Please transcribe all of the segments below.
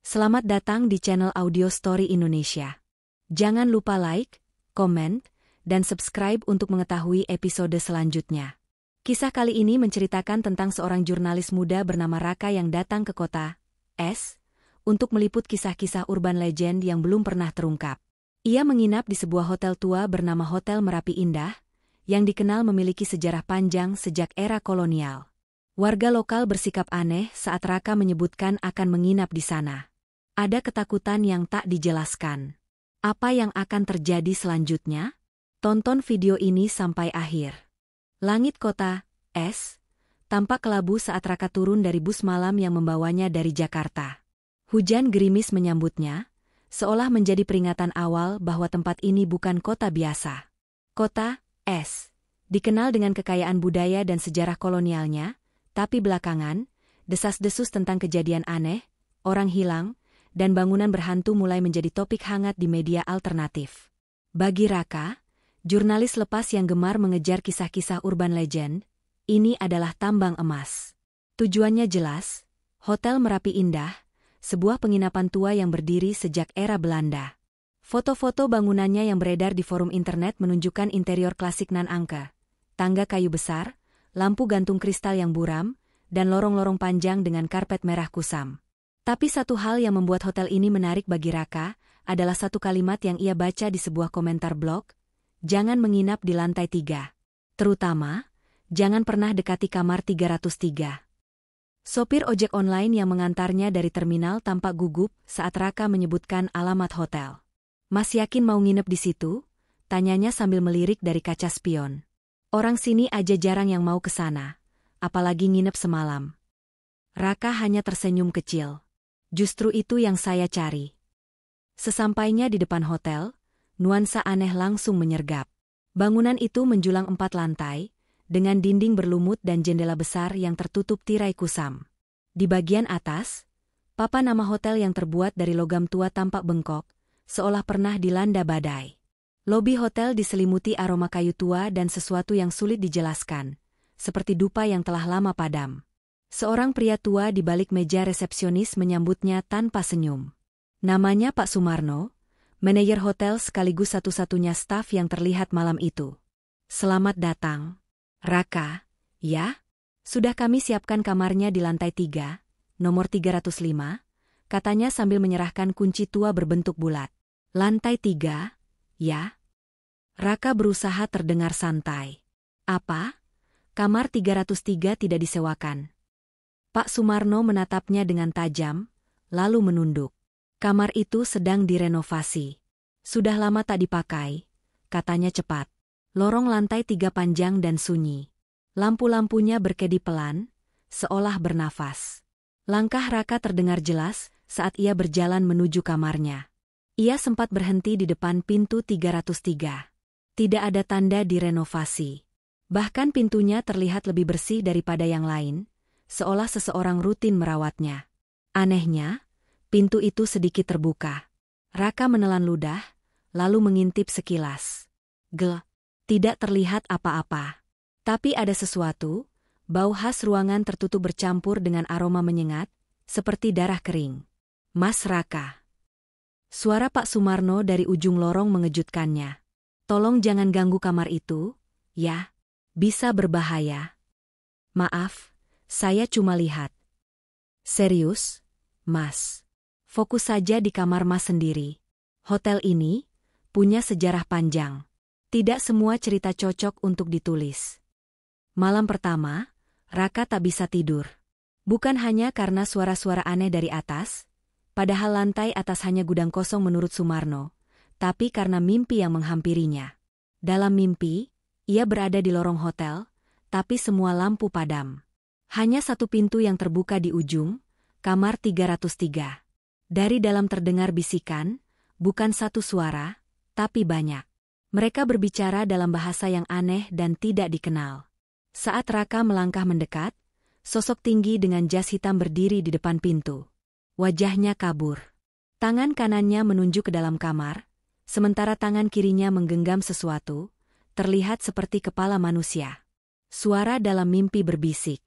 Selamat datang di channel Audio Story Indonesia. Jangan lupa like, komen, dan subscribe untuk mengetahui episode selanjutnya. Kisah kali ini menceritakan tentang seorang jurnalis muda bernama Raka yang datang ke kota S untuk meliput kisah-kisah urban legend yang belum pernah terungkap. Ia menginap di sebuah hotel tua bernama Hotel Merapi Indah, yang dikenal memiliki sejarah panjang sejak era kolonial. Warga lokal bersikap aneh saat Raka menyebutkan akan menginap di sana. Ada ketakutan yang tak dijelaskan. Apa yang akan terjadi selanjutnya? Tonton video ini sampai akhir. Langit kota S tampak kelabu saat Raka turun dari bus malam yang membawanya dari Jakarta. Hujan gerimis menyambutnya, seolah menjadi peringatan awal bahwa tempat ini bukan kota biasa. Kota S dikenal dengan kekayaan budaya dan sejarah kolonialnya, tapi belakangan, desas-desus tentang kejadian aneh, orang hilang, dan bangunan berhantu mulai menjadi topik hangat di media alternatif. Bagi Raka, jurnalis lepas yang gemar mengejar kisah-kisah urban legend, ini adalah tambang emas. Tujuannya jelas, Hotel Merapi Indah, sebuah penginapan tua yang berdiri sejak era Belanda. Foto-foto bangunannya yang beredar di forum internet menunjukkan interior klasik nan angka, tangga kayu besar, lampu gantung kristal yang buram, dan lorong-lorong panjang dengan karpet merah kusam. Tapi satu hal yang membuat hotel ini menarik bagi Raka adalah satu kalimat yang ia baca di sebuah komentar blog, "Jangan menginap di lantai 3. Terutama, jangan pernah dekati kamar 303. Sopir ojek online yang mengantarnya dari terminal tampak gugup saat Raka menyebutkan alamat hotel. "Mas yakin mau nginep di situ?" tanyanya sambil melirik dari kaca spion. "Orang sini aja jarang yang mau ke sana, apalagi nginep semalam." Raka hanya tersenyum kecil. "Justru itu yang saya cari." Sesampainya di depan hotel, nuansa aneh langsung menyergap. Bangunan itu menjulang 4 lantai, dengan dinding berlumut dan jendela besar yang tertutup tirai kusam. Di bagian atas, papan nama hotel yang terbuat dari logam tua tampak bengkok, seolah pernah dilanda badai. Lobi hotel diselimuti aroma kayu tua dan sesuatu yang sulit dijelaskan, seperti dupa yang telah lama padam. Seorang pria tua di balik meja resepsionis menyambutnya tanpa senyum. Namanya Pak Sumarno, manajer hotel sekaligus satu-satunya staf yang terlihat malam itu. "Selamat datang, Raka." "Ya, sudah kami siapkan kamarnya di lantai 3, nomor 305, katanya sambil menyerahkan kunci tua berbentuk bulat. "Lantai 3, ya?" Raka berusaha terdengar santai. "Apa? Kamar 303 tidak disewakan?" Pak Sumarno menatapnya dengan tajam, lalu menunduk. "Kamar itu sedang direnovasi. Sudah lama tak dipakai," katanya cepat. Lorong lantai 3 panjang dan sunyi. Lampu-lampunya berkedip pelan, seolah bernafas. Langkah Raka terdengar jelas saat ia berjalan menuju kamarnya. Ia sempat berhenti di depan pintu 303. Tidak ada tanda direnovasi. Bahkan pintunya terlihat lebih bersih daripada yang lain, seolah seseorang rutin merawatnya. Anehnya, pintu itu sedikit terbuka. Raka menelan ludah, lalu mengintip sekilas. Tidak terlihat apa-apa. Tapi ada sesuatu, bau khas ruangan tertutup bercampur dengan aroma menyengat, seperti darah kering. "Mas Raka." Suara Pak Sumarno dari ujung lorong mengejutkannya. "Tolong jangan ganggu kamar itu, ya. Bisa berbahaya." "Maaf, saya cuma lihat." "Serius, Mas? Fokus saja di kamar Mas sendiri. Hotel ini punya sejarah panjang. Tidak semua cerita cocok untuk ditulis." Malam pertama, Raka tak bisa tidur. Bukan hanya karena suara-suara aneh dari atas, padahal lantai atas hanya gudang kosong menurut Sumarno, tapi karena mimpi yang menghampirinya. Dalam mimpi, ia berada di lorong hotel, tapi semua lampu padam. Hanya satu pintu yang terbuka di ujung, kamar 303. Dari dalam terdengar bisikan, bukan satu suara, tapi banyak. Mereka berbicara dalam bahasa yang aneh dan tidak dikenal. Saat Raka melangkah mendekat, sosok tinggi dengan jas hitam berdiri di depan pintu. Wajahnya kabur. Tangan kanannya menunjuk ke dalam kamar, sementara tangan kirinya menggenggam sesuatu, terlihat seperti kepala manusia. Suara dalam mimpi berbisik,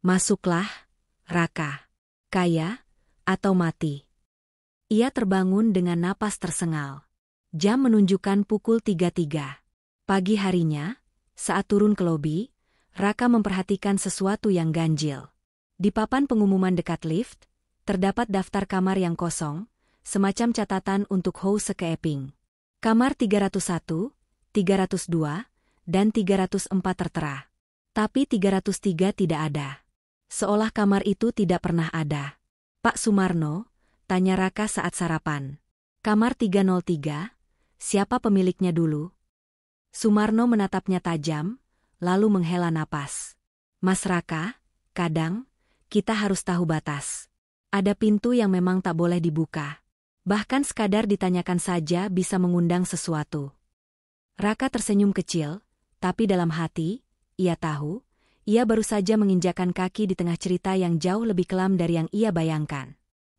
"Masuklah, Raka. Kaya atau mati." Ia terbangun dengan napas tersengal. Jam menunjukkan pukul 3.03. Pagi harinya, saat turun ke lobi, Raka memperhatikan sesuatu yang ganjil. Di papan pengumuman dekat lift, terdapat daftar kamar yang kosong, semacam catatan untuk Ho Sekeeping. Kamar 301, 302, dan 304 tertera. Tapi 303 tidak ada. Seolah kamar itu tidak pernah ada. Pak Sumarno, tanya Raka saat sarapan. Kamar 303, siapa pemiliknya dulu? Sumarno menatapnya tajam, lalu menghela napas. Mas Raka, kadang, kita harus tahu batas. Ada pintu yang memang tak boleh dibuka. Bahkan sekadar ditanyakan saja bisa mengundang sesuatu. Raka tersenyum kecil, tapi dalam hati, ia tahu, ia baru saja menginjakan kaki di tengah cerita yang jauh lebih kelam dari yang ia bayangkan.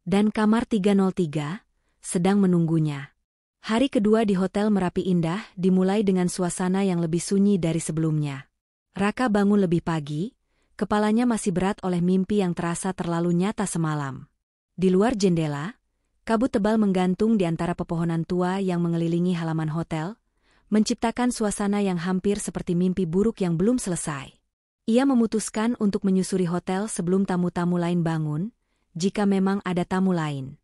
Dan kamar 303 sedang menunggunya. Hari kedua di Hotel Merapi Indah dimulai dengan suasana yang lebih sunyi dari sebelumnya. Raka bangun lebih pagi, kepalanya masih berat oleh mimpi yang terasa terlalu nyata semalam. Di luar jendela, kabut tebal menggantung di antara pepohonan tua yang mengelilingi halaman hotel, menciptakan suasana yang hampir seperti mimpi buruk yang belum selesai. Ia memutuskan untuk menyusuri hotel sebelum tamu-tamu lain bangun, jika memang ada tamu lain.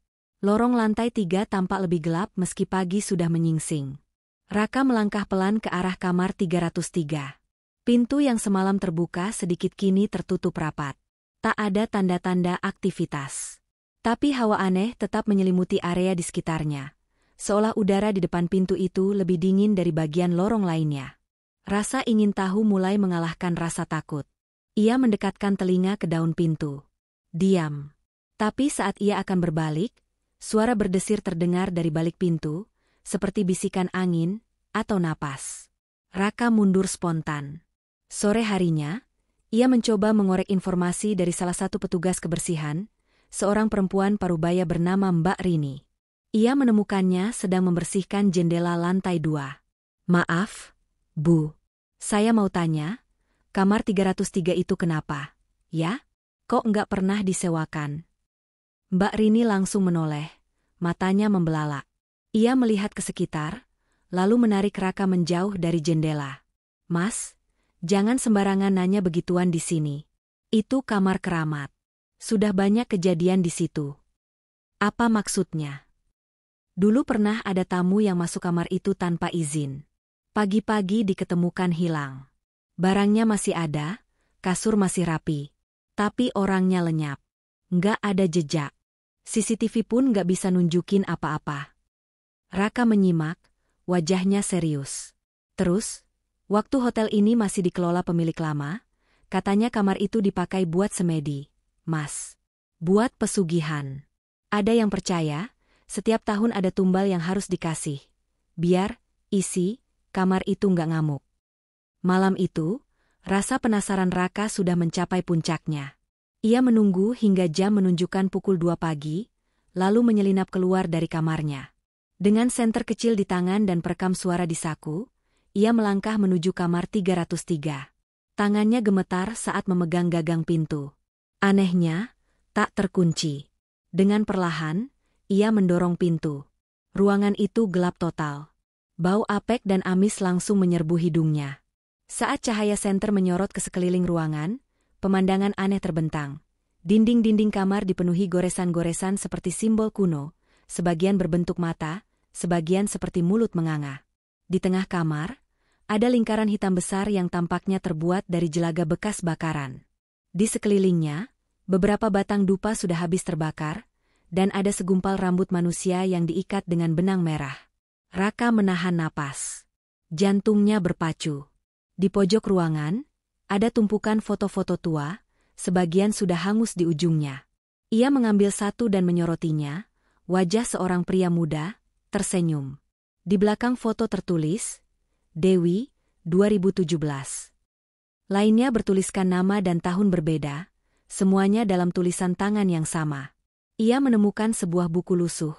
Lorong lantai 3 tampak lebih gelap meski pagi sudah menyingsing. Raka melangkah pelan ke arah kamar 303. Pintu yang semalam terbuka sedikit kini tertutup rapat. Tak ada tanda-tanda aktivitas. Tapi hawa aneh tetap menyelimuti area di sekitarnya. Seolah udara di depan pintu itu lebih dingin dari bagian lorong lainnya. Rasa ingin tahu mulai mengalahkan rasa takut. Ia mendekatkan telinga ke daun pintu. Diam. Tapi saat ia akan berbalik, suara berdesir terdengar dari balik pintu, seperti bisikan angin atau napas. Raka mundur spontan. Sore harinya, ia mencoba mengorek informasi dari salah satu petugas kebersihan, seorang perempuan parubaya bernama Mbak Rini. Ia menemukannya sedang membersihkan jendela lantai 2. Maaf, Bu. Saya mau tanya, kamar 303 itu kenapa? Ya? Kok nggak pernah disewakan? Mbak Rini langsung menoleh, matanya membelalak. Ia melihat ke sekitar, lalu menarik Raka menjauh dari jendela. Mas, jangan sembarangan nanya begituan di sini. Itu kamar keramat. Sudah banyak kejadian di situ. Apa maksudnya? Dulu pernah ada tamu yang masuk kamar itu tanpa izin. Pagi-pagi diketemukan hilang. Barangnya masih ada, kasur masih rapi. Tapi orangnya lenyap. Nggak ada jejak. CCTV pun nggak bisa nunjukin apa-apa. Raka menyimak, wajahnya serius. Terus, waktu hotel ini masih dikelola pemilik lama, katanya kamar itu dipakai buat semedi. Mas, buat pesugihan. Ada yang percaya, setiap tahun ada tumbal yang harus dikasih. Biar, isi, kamar itu nggak ngamuk. Malam itu, rasa penasaran Raka sudah mencapai puncaknya. Ia menunggu hingga jam menunjukkan pukul 2 pagi, lalu menyelinap keluar dari kamarnya. Dengan senter kecil di tangan dan perekam suara di saku, ia melangkah menuju kamar 303. Tangannya gemetar saat memegang gagang pintu. Anehnya, tak terkunci. Dengan perlahan, ia mendorong pintu. Ruangan itu gelap total. Bau apek dan amis langsung menyerbu hidungnya. Saat cahaya senter menyorot ke sekeliling ruangan, pemandangan aneh terbentang. Dinding-dinding kamar dipenuhi goresan-goresan seperti simbol kuno, sebagian berbentuk mata, sebagian seperti mulut menganga. Di tengah kamar, ada lingkaran hitam besar yang tampaknya terbuat dari jelaga bekas bakaran. Di sekelilingnya, beberapa batang dupa sudah habis terbakar, dan ada segumpal rambut manusia yang diikat dengan benang merah. Raka menahan napas. Jantungnya berpacu. Di pojok ruangan, ada tumpukan foto-foto tua, sebagian sudah hangus di ujungnya. Ia mengambil satu dan menyorotinya, wajah seorang pria muda, tersenyum. Di belakang foto tertulis, Dewi, 2017. Lainnya bertuliskan nama dan tahun berbeda, semuanya dalam tulisan tangan yang sama. Ia menemukan sebuah buku lusuh,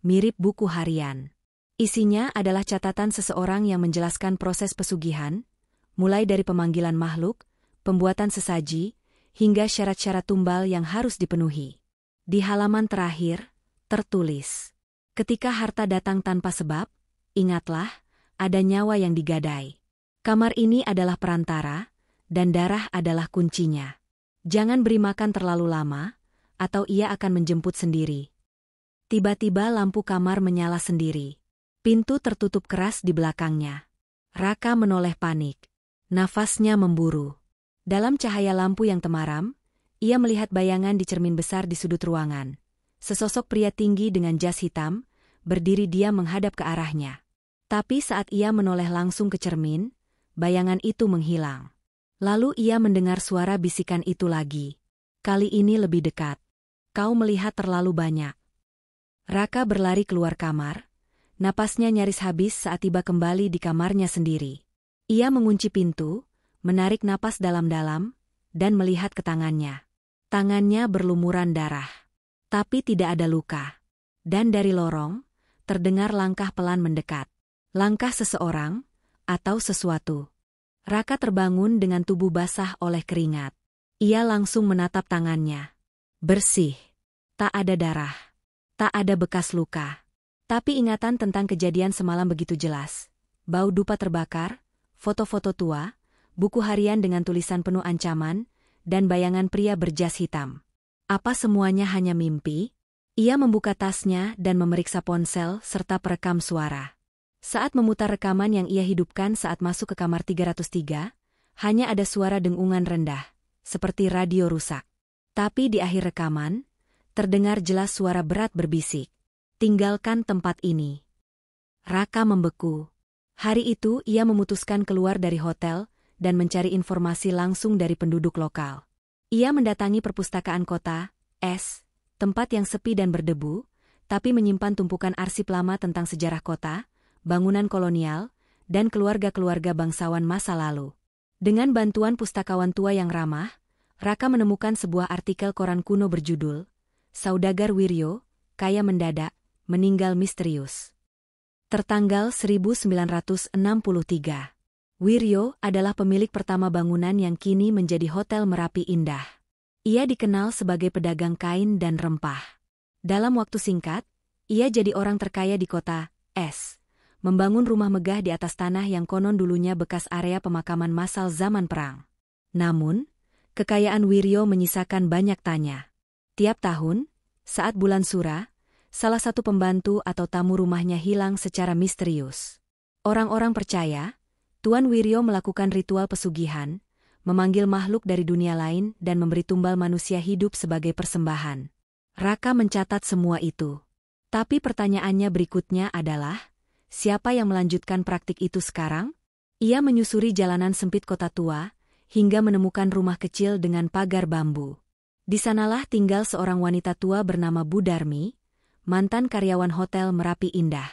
mirip buku harian. Isinya adalah catatan seseorang yang menjelaskan proses pesugihan, mulai dari pemanggilan makhluk, pembuatan sesaji, hingga syarat-syarat tumbal yang harus dipenuhi. Di halaman terakhir, Tertulis. Ketika harta datang tanpa sebab, ingatlah, ada nyawa yang digadai. Kamar ini adalah perantara, dan darah adalah kuncinya. Jangan beri makan terlalu lama, atau ia akan menjemput sendiri. Tiba-tiba lampu kamar menyala sendiri. Pintu tertutup keras di belakangnya. Raka menoleh panik. Nafasnya memburu. Dalam cahaya lampu yang temaram, ia melihat bayangan di cermin besar di sudut ruangan. Sesosok pria tinggi dengan jas hitam, berdiri diam menghadap ke arahnya. Tapi saat ia menoleh langsung ke cermin, bayangan itu menghilang. Lalu ia mendengar suara bisikan itu lagi. Kali ini lebih dekat. Kau melihat terlalu banyak. Raka berlari keluar kamar. Napasnya nyaris habis saat tiba kembali di kamarnya sendiri. Ia mengunci pintu, menarik napas dalam-dalam, dan melihat ke tangannya. Tangannya berlumuran darah. Tapi tidak ada luka. Dan dari lorong, terdengar langkah pelan mendekat. Langkah seseorang, atau sesuatu. Raka terbangun dengan tubuh basah oleh keringat. Ia langsung menatap tangannya. Bersih. Tak ada darah. Tak ada bekas luka. Tapi ingatan tentang kejadian semalam begitu jelas. Bau dupa terbakar, foto-foto tua, buku harian dengan tulisan penuh ancaman, dan bayangan pria berjas hitam. Apa semuanya hanya mimpi? Ia membuka tasnya dan memeriksa ponsel serta perekam suara. Saat memutar rekaman yang ia hidupkan saat masuk ke kamar 303, hanya ada suara dengungan rendah, seperti radio rusak. Tapi di akhir rekaman, terdengar jelas suara berat berbisik. Tinggalkan tempat ini. Raka membeku. Hari itu ia memutuskan keluar dari hotel dan mencari informasi langsung dari penduduk lokal. Ia mendatangi perpustakaan kota, tempat yang sepi dan berdebu, tapi menyimpan tumpukan arsip lama tentang sejarah kota, bangunan kolonial, dan keluarga-keluarga bangsawan masa lalu. Dengan bantuan pustakawan tua yang ramah, Raka menemukan sebuah artikel koran kuno berjudul, Saudagar Wiryo, Kaya Mendadak, Meninggal Misterius. Tertanggal 1963. Wiryo adalah pemilik pertama bangunan yang kini menjadi Hotel Merapi Indah. Ia dikenal sebagai pedagang kain dan rempah. Dalam waktu singkat, ia jadi orang terkaya di kota, membangun rumah megah di atas tanah yang konon dulunya bekas area pemakaman massal zaman perang. Namun, kekayaan Wiryo menyisakan banyak tanya. Tiap tahun, saat bulan Sura, salah satu pembantu atau tamu rumahnya hilang secara misterius. Orang-orang percaya, Tuan Wiryo melakukan ritual pesugihan, memanggil makhluk dari dunia lain dan memberi tumbal manusia hidup sebagai persembahan. Raka mencatat semua itu. Tapi pertanyaannya berikutnya adalah, siapa yang melanjutkan praktik itu sekarang? Ia menyusuri jalanan sempit kota tua, hingga menemukan rumah kecil dengan pagar bambu. Di sanalah tinggal seorang wanita tua bernama Bu Darmi, mantan karyawan Hotel Merapi Indah.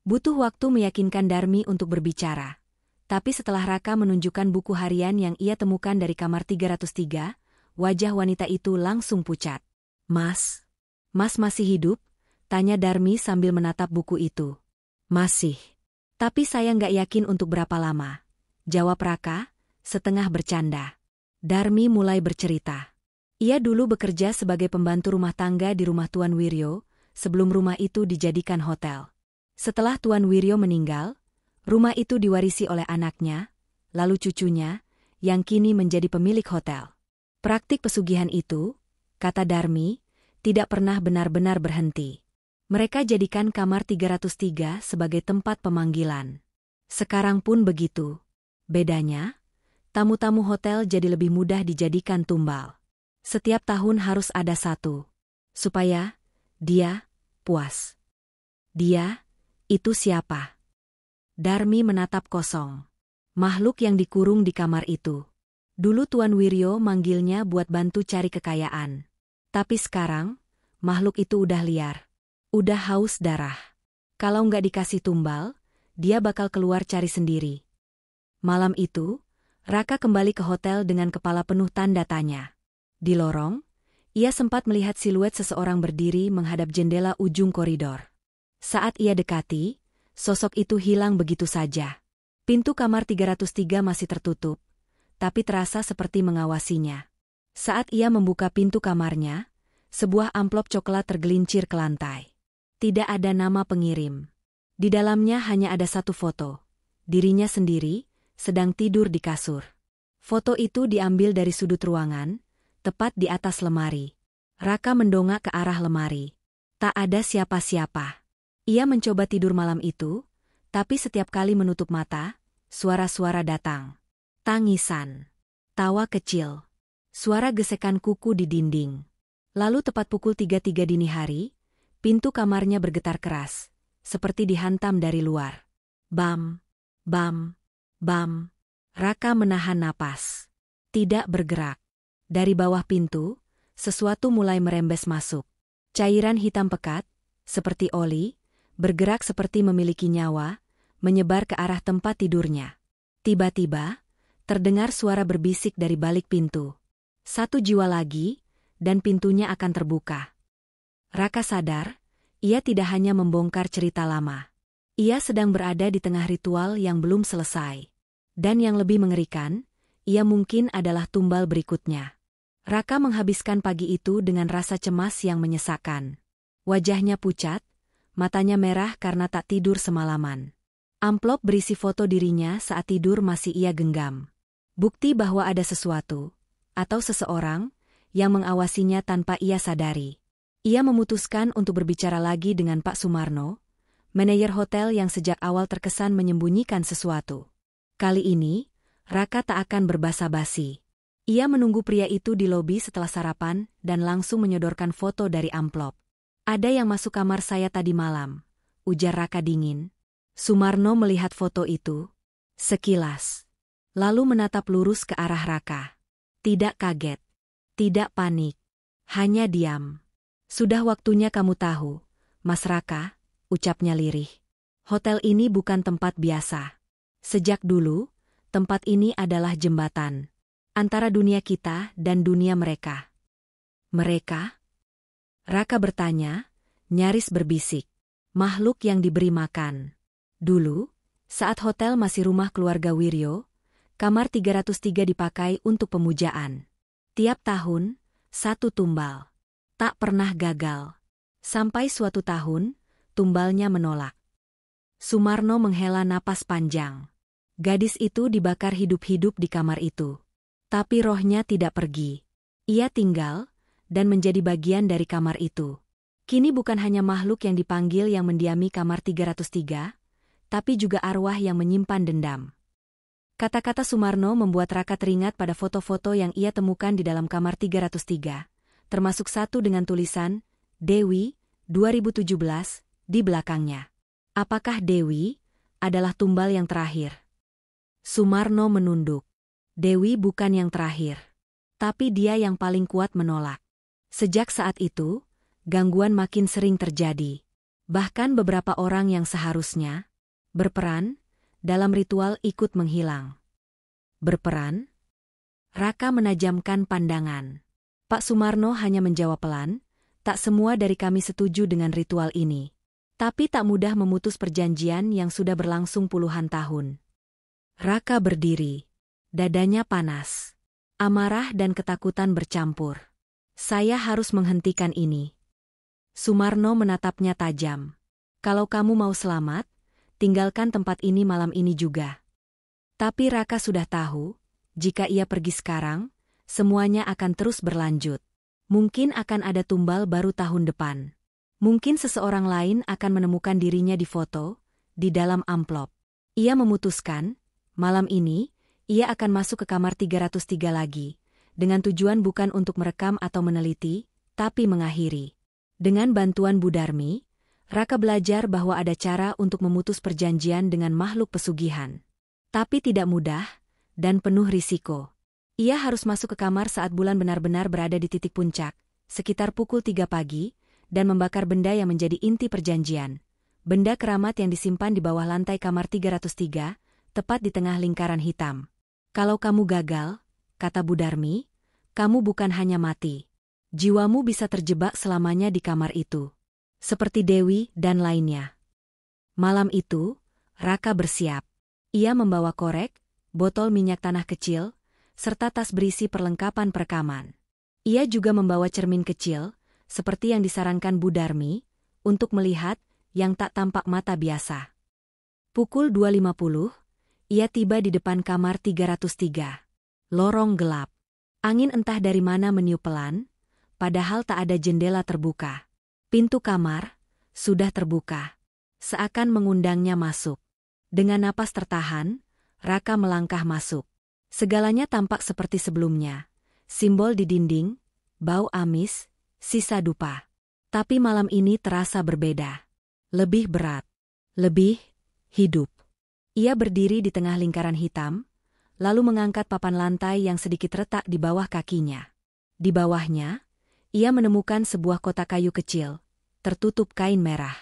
Butuh waktu meyakinkan Darmi untuk berbicara. Tapi setelah Raka menunjukkan buku harian yang ia temukan dari kamar 303, wajah wanita itu langsung pucat. Mas masih hidup? Tanya Darmi sambil menatap buku itu. Masih. Tapi saya nggak yakin untuk berapa lama. Jawab Raka, setengah bercanda. Darmi mulai bercerita. Ia dulu bekerja sebagai pembantu rumah tangga di rumah Tuan Wiryo, sebelum rumah itu dijadikan hotel. Setelah Tuan Wiryo meninggal, rumah itu diwarisi oleh anaknya, lalu cucunya, yang kini menjadi pemilik hotel. Praktik pesugihan itu, kata Darmi, tidak pernah benar-benar berhenti. Mereka jadikan kamar 303 sebagai tempat pemanggilan. Sekarang pun begitu. Bedanya, tamu-tamu hotel jadi lebih mudah dijadikan tumbal. Setiap tahun harus ada satu. Supaya dia puas. Dia, itu siapa? Darmi menatap kosong. Makhluk yang dikurung di kamar itu. Dulu Tuan Wiryo manggilnya buat bantu cari kekayaan. Tapi sekarang, makhluk itu udah liar. Udah haus darah. Kalau nggak dikasih tumbal, dia bakal keluar cari sendiri. Malam itu, Raka kembali ke hotel dengan kepala penuh tanda tanya. Di lorong, ia sempat melihat siluet seseorang berdiri menghadap jendela ujung koridor. Saat ia dekati, sosok itu hilang begitu saja. Pintu kamar 303 masih tertutup, tapi terasa seperti mengawasinya. Saat ia membuka pintu kamarnya, sebuah amplop coklat tergelincir ke lantai. Tidak ada nama pengirim. Di dalamnya hanya ada satu foto. Dirinya sendiri, sedang tidur di kasur. Foto itu diambil dari sudut ruangan, tepat di atas lemari. Raka mendongak ke arah lemari. Tak ada siapa-siapa. Ia mencoba tidur malam itu, tapi setiap kali menutup mata, suara-suara datang. Tangisan. Tawa kecil. Suara gesekan kuku di dinding. Lalu tepat pukul 3.03 dini hari, pintu kamarnya bergetar keras, seperti dihantam dari luar. Bam, bam, bam. Raka menahan napas. Tidak bergerak. Dari bawah pintu, sesuatu mulai merembes masuk. Cairan hitam pekat, seperti oli, bergerak seperti memiliki nyawa, menyebar ke arah tempat tidurnya. Tiba-tiba, terdengar suara berbisik dari balik pintu. Satu jiwa lagi, dan pintunya akan terbuka. Raka sadar, ia tidak hanya membongkar cerita lama. Ia sedang berada di tengah ritual yang belum selesai. Dan yang lebih mengerikan, ia mungkin adalah tumbal berikutnya. Raka menghabiskan pagi itu dengan rasa cemas yang menyesakkan. Wajahnya pucat, matanya merah karena tak tidur semalaman. Amplop berisi foto dirinya saat tidur masih ia genggam. Bukti bahwa ada sesuatu, atau seseorang, yang mengawasinya tanpa ia sadari. Ia memutuskan untuk berbicara lagi dengan Pak Sumarno, manajer hotel yang sejak awal terkesan menyembunyikan sesuatu. Kali ini, Raka tak akan berbasa-basi. Ia menunggu pria itu di lobi setelah sarapan dan langsung menyodorkan foto dari amplop. Ada yang masuk kamar saya tadi malam, ujar Raka dingin. Sumarno melihat foto itu sekilas, lalu menatap lurus ke arah Raka. Tidak kaget, tidak panik, hanya diam. Sudah waktunya kamu tahu, Mas Raka, ucapnya lirih. Hotel ini bukan tempat biasa. Sejak dulu, tempat ini adalah jembatan antara dunia kita dan dunia mereka. Mereka? Raka bertanya, nyaris berbisik. Makhluk yang diberi makan. Dulu, saat hotel masih rumah keluarga Wiryo, kamar 303 dipakai untuk pemujaan. Tiap tahun, satu tumbal. Tak pernah gagal. Sampai suatu tahun, tumbalnya menolak. Sumarno menghela napas panjang. Gadis itu dibakar hidup-hidup di kamar itu. Tapi rohnya tidak pergi. Ia tinggal, dan menjadi bagian dari kamar itu. Kini bukan hanya makhluk yang dipanggil yang mendiami kamar 303, tapi juga arwah yang menyimpan dendam. Kata-kata Sumarno membuat Raka teringat pada foto-foto yang ia temukan di dalam kamar 303, termasuk satu dengan tulisan, Dewi, 2017, di belakangnya. Apakah Dewi adalah tumbal yang terakhir? Sumarno menunduk. Dewi bukan yang terakhir. Tapi dia yang paling kuat menolak. Sejak saat itu, gangguan makin sering terjadi. Bahkan beberapa orang yang seharusnya berperan dalam ritual ikut menghilang. Berperan? Raka menajamkan pandangan. Pak Sumarno hanya menjawab pelan, tak semua dari kami setuju dengan ritual ini. Tapi tak mudah memutus perjanjian yang sudah berlangsung puluhan tahun. Raka berdiri. Dadanya panas. Amarah dan ketakutan bercampur. Saya harus menghentikan ini. Sumarno menatapnya tajam. Kalau kamu mau selamat, tinggalkan tempat ini malam ini juga. Tapi Raka sudah tahu, jika ia pergi sekarang, semuanya akan terus berlanjut. Mungkin akan ada tumbal baru tahun depan. Mungkin seseorang lain akan menemukan dirinya di foto, di dalam amplop. Ia memutuskan, malam ini, ia akan masuk ke kamar 303 lagi, dengan tujuan bukan untuk merekam atau meneliti, tapi mengakhiri. Dengan bantuan Budarmi, Raka belajar bahwa ada cara untuk memutus perjanjian dengan makhluk pesugihan. Tapi tidak mudah, dan penuh risiko. Ia harus masuk ke kamar saat bulan benar-benar berada di titik puncak, sekitar pukul 3 pagi, dan membakar benda yang menjadi inti perjanjian. Benda keramat yang disimpan di bawah lantai kamar 303, tepat di tengah lingkaran hitam. Kalau kamu gagal, kata Budarmi, kamu bukan hanya mati. Jiwamu bisa terjebak selamanya di kamar itu. Seperti Dewi dan lainnya. Malam itu, Raka bersiap. Ia membawa korek, botol minyak tanah kecil, serta tas berisi perlengkapan perekaman. Ia juga membawa cermin kecil, seperti yang disarankan Budarmi, untuk melihat yang tak tampak mata biasa. Pukul 2.50, ia tiba di depan kamar 303. Lorong gelap. Angin entah dari mana meniup pelan, padahal tak ada jendela terbuka. Pintu kamar sudah terbuka, seakan mengundangnya masuk. Dengan napas tertahan, Raka melangkah masuk. Segalanya tampak seperti sebelumnya. Simbol di dinding, bau amis, sisa dupa. Tapi malam ini terasa berbeda. Lebih berat. Lebih hidup. Ia berdiri di tengah lingkaran hitam, lalu mengangkat papan lantai yang sedikit retak di bawah kakinya. Di bawahnya, ia menemukan sebuah kotak kayu kecil, tertutup kain merah.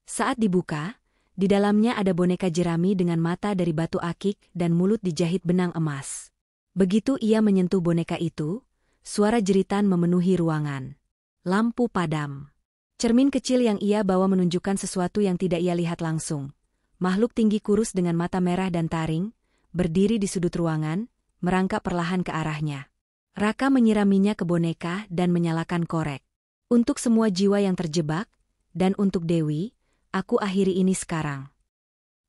Saat dibuka, di dalamnya ada boneka jerami dengan mata dari batu akik dan mulut dijahit benang emas. Begitu ia menyentuh boneka itu, suara jeritan memenuhi ruangan. Lampu padam. Cermin kecil yang ia bawa menunjukkan sesuatu yang tidak ia lihat langsung. Makhluk tinggi kurus dengan mata merah dan taring, berdiri di sudut ruangan, merangkak perlahan ke arahnya. Raka menyiraminya ke boneka dan menyalakan korek. Untuk semua jiwa yang terjebak, dan untuk Dewi, aku akhiri ini sekarang.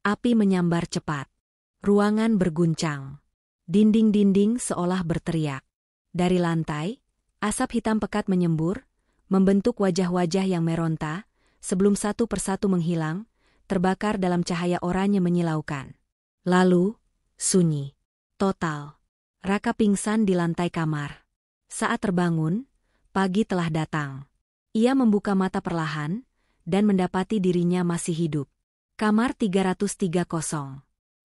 Api menyambar cepat. Ruangan berguncang. Dinding-dinding seolah berteriak. Dari lantai, asap hitam pekat menyembur, membentuk wajah-wajah yang meronta, sebelum satu persatu menghilang, terbakar dalam cahaya oranye menyilaukan. Lalu, sunyi. Total. Raka pingsan di lantai kamar. Saat terbangun, pagi telah datang. Ia membuka mata perlahan, dan mendapati dirinya masih hidup. Kamar 330.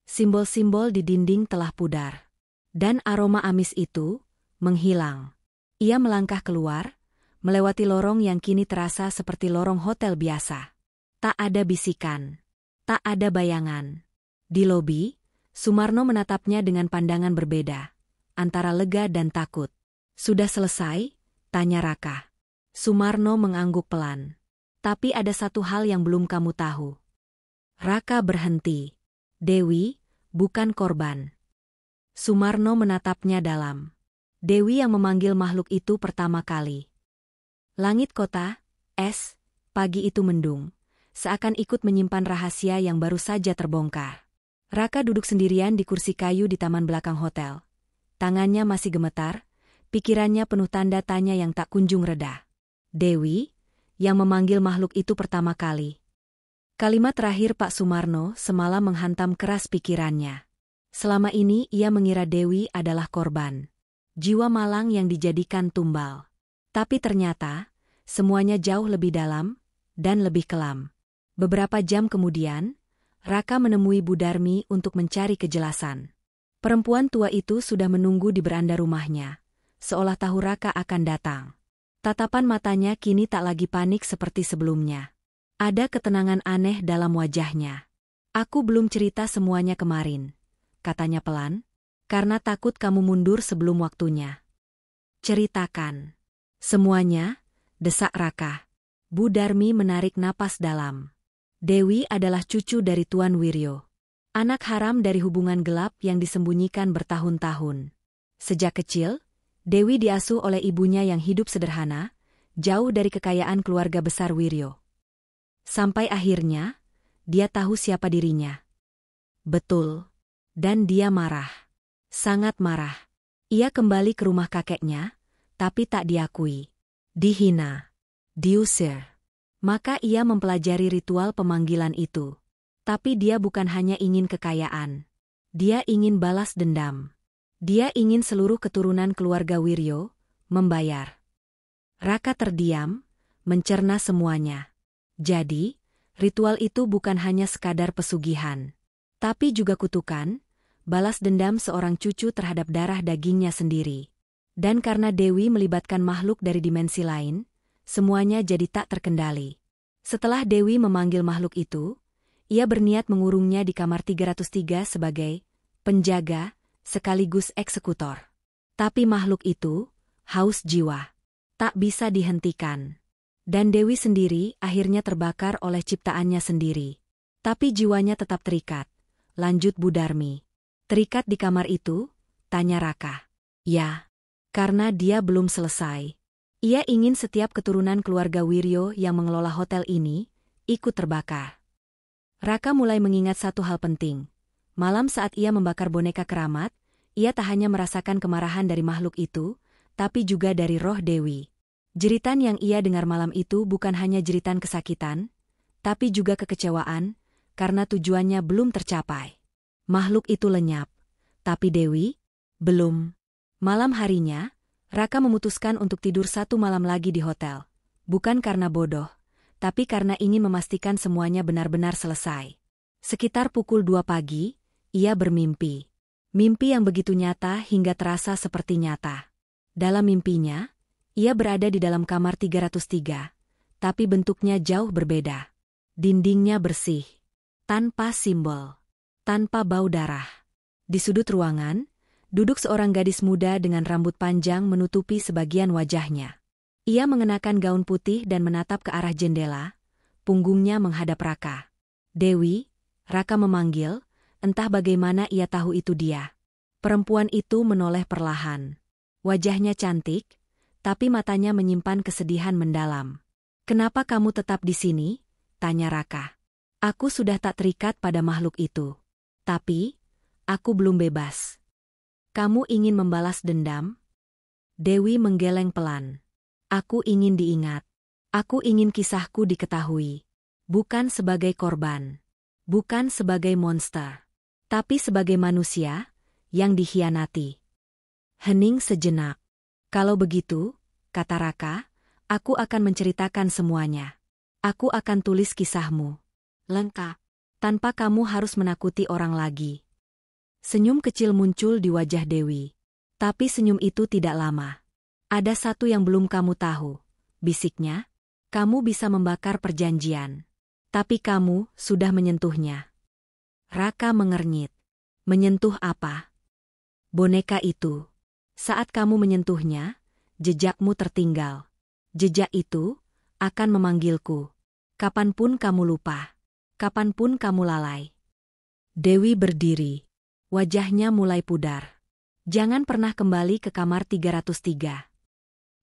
Simbol-simbol di dinding telah pudar. Dan aroma amis itu menghilang. Ia melangkah keluar, melewati lorong yang kini terasa seperti lorong hotel biasa. Tak ada bisikan. Tak ada bayangan. Di lobi, Sumarno menatapnya dengan pandangan berbeda, antara lega dan takut. "Sudah selesai?" tanya Raka. Sumarno mengangguk pelan. "Tapi ada satu hal yang belum kamu tahu." Raka berhenti. "Dewi, bukan korban." Sumarno menatapnya dalam. Dewi yang memanggil makhluk itu pertama kali. Langit kota, es, pagi itu mendung, seakan ikut menyimpan rahasia yang baru saja terbongkar. Raka duduk sendirian di kursi kayu di taman belakang hotel. Tangannya masih gemetar, pikirannya penuh tanda tanya yang tak kunjung reda. Dewi, yang memanggil makhluk itu pertama kali. Kalimat terakhir Pak Sumarno semalam menghantam keras pikirannya. Selama ini ia mengira Dewi adalah korban. Jiwa malang yang dijadikan tumbal. Tapi ternyata, semuanya jauh lebih dalam, dan lebih kelam. Beberapa jam kemudian, Raka menemui Bu Darmi untuk mencari kejelasan. Perempuan tua itu sudah menunggu di beranda rumahnya, seolah tahu Raka akan datang. Tatapan matanya kini tak lagi panik seperti sebelumnya. Ada ketenangan aneh dalam wajahnya. "Aku belum cerita semuanya kemarin," katanya pelan, "karena takut kamu mundur sebelum waktunya." "Ceritakan." "Semuanya," desak Raka. Bu Darmi menarik napas dalam. "Dewi adalah cucu dari Tuan Wiryo. Anak haram dari hubungan gelap yang disembunyikan bertahun-tahun. Sejak kecil, Dewi diasuh oleh ibunya yang hidup sederhana, jauh dari kekayaan keluarga besar Wiryo. Sampai akhirnya, dia tahu siapa dirinya." "Betul." Dan dia marah. Sangat marah. Ia kembali ke rumah kakeknya, tapi tak diakui. Dihina. Diusir. Maka ia mempelajari ritual pemanggilan itu. Tapi dia bukan hanya ingin kekayaan. Dia ingin balas dendam. Dia ingin seluruh keturunan keluarga Wiryo membayar. Raka terdiam, mencerna semuanya. Jadi, ritual itu bukan hanya sekadar pesugihan, tapi juga kutukan, balas dendam seorang cucu terhadap darah dagingnya sendiri. Dan karena Dewi melibatkan makhluk dari dimensi lain, semuanya jadi tak terkendali. Setelah Dewi memanggil makhluk itu, ia berniat mengurungnya di kamar 303 sebagai penjaga sekaligus eksekutor. Tapi makhluk itu, haus jiwa, tak bisa dihentikan. Dan Dewi sendiri akhirnya terbakar oleh ciptaannya sendiri. Tapi jiwanya tetap terikat, lanjut Bu Darmi. "Terikat di kamar itu?" tanya Raka. "Ya, karena dia belum selesai. Ia ingin setiap keturunan keluarga Wiryo yang mengelola hotel ini ikut terbakar. Raka mulai mengingat satu hal penting. Malam saat ia membakar boneka keramat, ia tak hanya merasakan kemarahan dari makhluk itu, tapi juga dari roh Dewi. Jeritan yang ia dengar malam itu bukan hanya jeritan kesakitan, tapi juga kekecewaan, karena tujuannya belum tercapai. Makhluk itu lenyap, tapi Dewi belum. Malam harinya, Raka memutuskan untuk tidur satu malam lagi di hotel. Bukan karena bodoh, tapi karena ingin memastikan semuanya benar-benar selesai. Sekitar pukul 2 pagi, ia bermimpi. Mimpi yang begitu nyata hingga terasa seperti nyata. Dalam mimpinya, ia berada di dalam kamar 303, tapi bentuknya jauh berbeda. Dindingnya bersih, tanpa simbol, tanpa bau darah. Di sudut ruangan, duduk seorang gadis muda dengan rambut panjang menutupi sebagian wajahnya. Ia mengenakan gaun putih dan menatap ke arah jendela, punggungnya menghadap Raka. Dewi, Raka memanggil, entah bagaimana ia tahu itu dia. Perempuan itu menoleh perlahan. Wajahnya cantik, tapi matanya menyimpan kesedihan mendalam. "Kenapa kamu tetap di sini?" tanya Raka. "Aku sudah tak terikat pada makhluk itu. Tapi, aku belum bebas." "Kamu ingin membalas dendam?" Dewi menggeleng pelan. "Aku ingin diingat. Aku ingin kisahku diketahui. Bukan sebagai korban. Bukan sebagai monster. Tapi sebagai manusia yang dikhianati." Hening sejenak. "Kalau begitu," kata Raka, "aku akan menceritakan semuanya. Aku akan tulis kisahmu lengkap, tanpa kamu harus menakuti orang lagi." Senyum kecil muncul di wajah Dewi. Tapi senyum itu tidak lama. "Ada satu yang belum kamu tahu," bisiknya. "Kamu bisa membakar perjanjian. Tapi kamu sudah menyentuhnya." Raka mengernyit. "Menyentuh apa?" "Boneka itu. Saat kamu menyentuhnya, jejakmu tertinggal. Jejak itu akan memanggilku. Kapanpun kamu lupa. Kapanpun kamu lalai." Dewi berdiri. Wajahnya mulai pudar. "Jangan pernah kembali ke kamar 303.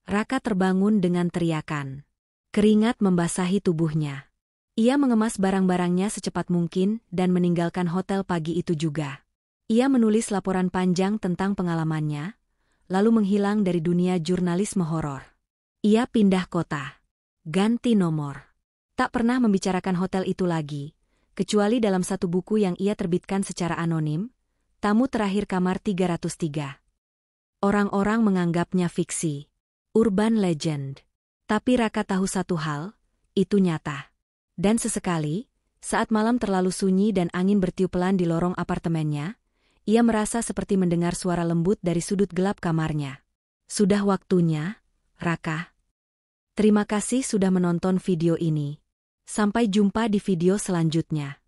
Raka terbangun dengan teriakan. Keringat membasahi tubuhnya. Ia mengemas barang-barangnya secepat mungkin dan meninggalkan hotel pagi itu juga. Ia menulis laporan panjang tentang pengalamannya, lalu menghilang dari dunia jurnalisme horor. Ia pindah kota. Ganti nomor. Tak pernah membicarakan hotel itu lagi, kecuali dalam satu buku yang ia terbitkan secara anonim, Tamu Terakhir Kamar 303. Orang-orang menganggapnya fiksi. Urban legend. Tapi Raka tahu satu hal, itu nyata. Dan sesekali, saat malam terlalu sunyi dan angin bertiup pelan di lorong apartemennya, ia merasa seperti mendengar suara lembut dari sudut gelap kamarnya. Sudah waktunya, Raka. Terima kasih sudah menonton video ini. Sampai jumpa di video selanjutnya.